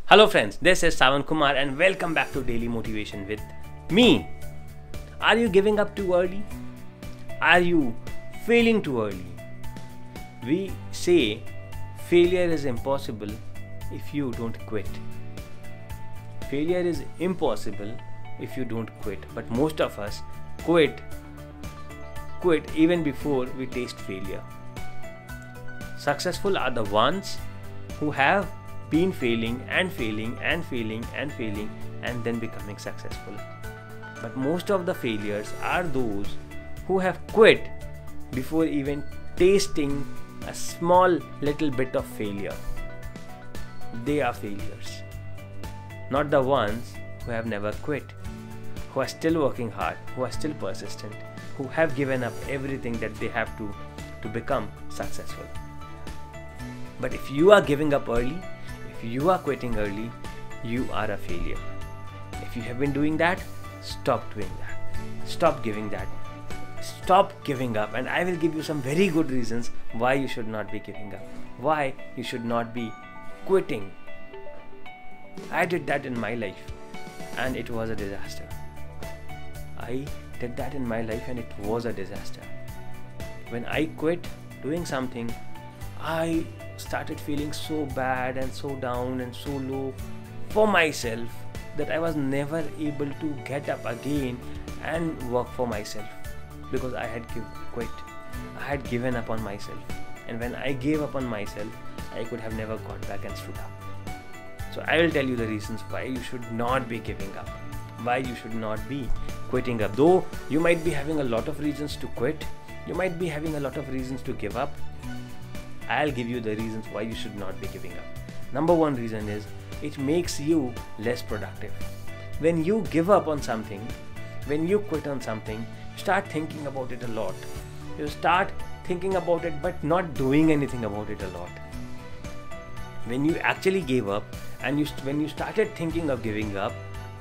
Hello friends, this is Savan Kumar and welcome back to Daily Motivation with me. Are you giving up too early? Are you failing too early? We say failure is impossible if you don't quit. Failure is impossible if you don't quit. But most of us quit even before we taste failure. Successful are the ones who have been failing and then becoming successful. But most of the failures are those who have quit before even tasting a small little bit of failure. They are failures, not the ones who have never quit, who are still working hard, who are still persistent, who have given up everything that they have to become successful. But if you are giving up early, if you are quitting early, you are a failure. If you have been doing that, stop doing that. Stop giving that. Stop giving up, and I will give you some very good reasons why you should not be giving up, why you should not be quitting. I did that in my life and it was a disaster. I did that in my life and it was a disaster. When I quit doing something, I started feeling so bad and so down and so low for myself that I was never able to get up again and work for myself because I had quit. I had given up on myself, and when I gave up on myself, I could have never got back and stood up. So I will tell you the reasons why you should not be giving up, why you should not be quitting up. Though you might be having a lot of reasons to quit, you might be having a lot of reasons to give up, I'll give you the reasons why you should not be giving up. Number one reason is it makes you less productive. When you give up on something, when you quit on something, you start thinking about it a lot. You start thinking about it but not doing anything about it a lot. When you actually gave up and when you started thinking of giving up,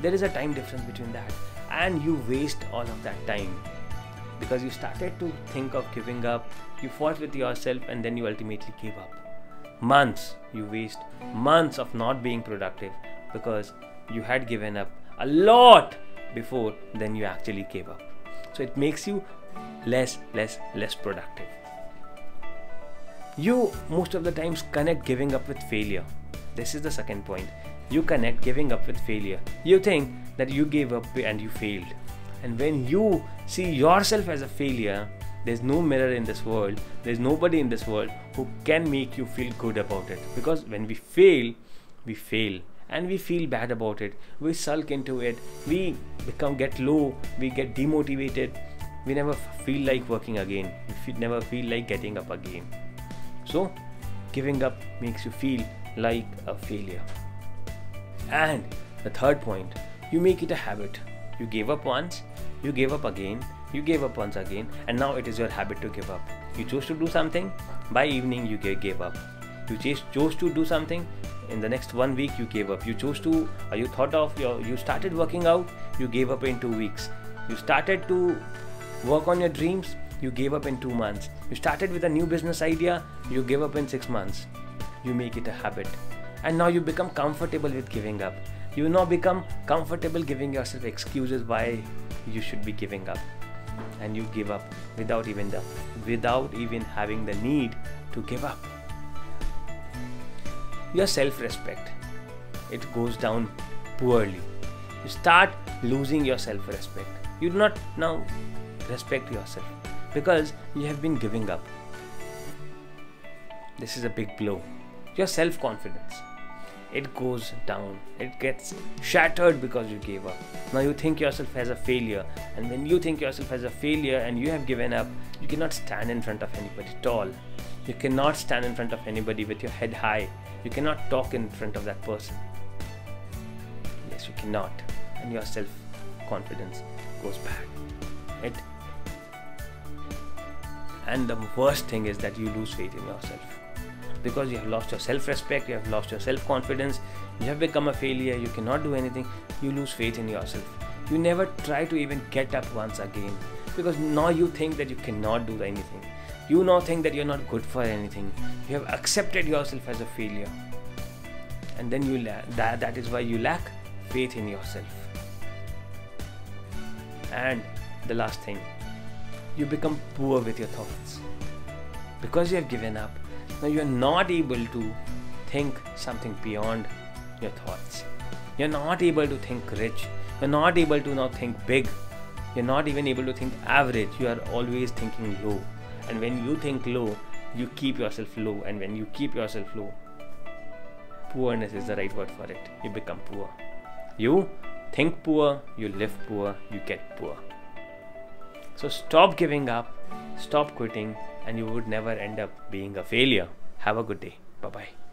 there is a time difference between that, and you waste all of that time because you started to think of giving up, you fought with yourself, and then you ultimately gave up. You waste months of not being productive because you had given up a lot before then you actually gave up. So it makes you less productive. You most of the times connect giving up with failure. This is the second point. You connect giving up with failure. You think that you gave up and you failed. And when you see yourself as a failure, there's no mirror in this world, there's nobody in this world who can make you feel good about it. Because when we fail and we feel bad about it, we sulk into it, we get low, we get demotivated, we never feel like working again, we never feel like getting up again. So giving up makes you feel like a failure. And the third point, you make it a habit. You gave up once, you gave up again, you gave up once again, and now it is your habit to give up. You chose to do something, by evening you gave up. You chose to do something, in the next 1 week you gave up. You started working out, you gave up in 2 weeks. You started to work on your dreams, you gave up in 2 months. You started with a new business idea, you gave up in 6 months. You make it a habit, and now you become comfortable with giving up. You now become comfortable giving yourself excuses why you should be giving up, and you give up without even having the need to give up. Your self-respect, it goes down poorly. You start losing your self-respect. You do not now respect yourself because you have been giving up. This is a big blow. Your self-confidence, it goes down, it gets shattered because you gave up. Now you think yourself as a failure, and when you think yourself as a failure and you have given up, you cannot stand in front of anybody at all. You cannot stand in front of anybody with your head high. You cannot talk in front of that person. Yes, you cannot, and your self-confidence goes bad. And the worst thing is that you lose faith in yourself. Because you have lost your self-respect, you have lost your self-confidence, you have become a failure, you cannot do anything, you lose faith in yourself. You never try to even get up once again because now you think that you cannot do anything. You now think that you're not good for anything. You have accepted yourself as a failure. and then that is why you lack faith in yourself. And the last thing, you become poor with your thoughts because you have given up. Now you are not able to think something beyond your thoughts. You're not able to think rich. You're not able to now think big. You're not even able to think average. You are always thinking low. And when you think low, you keep yourself low. And when you keep yourself low, poorness is the right word for it. You become poor. You think poor, you live poor, you get poor. So stop giving up, stop quitting, and you would never end up being a failure. Have a good day. Bye-bye.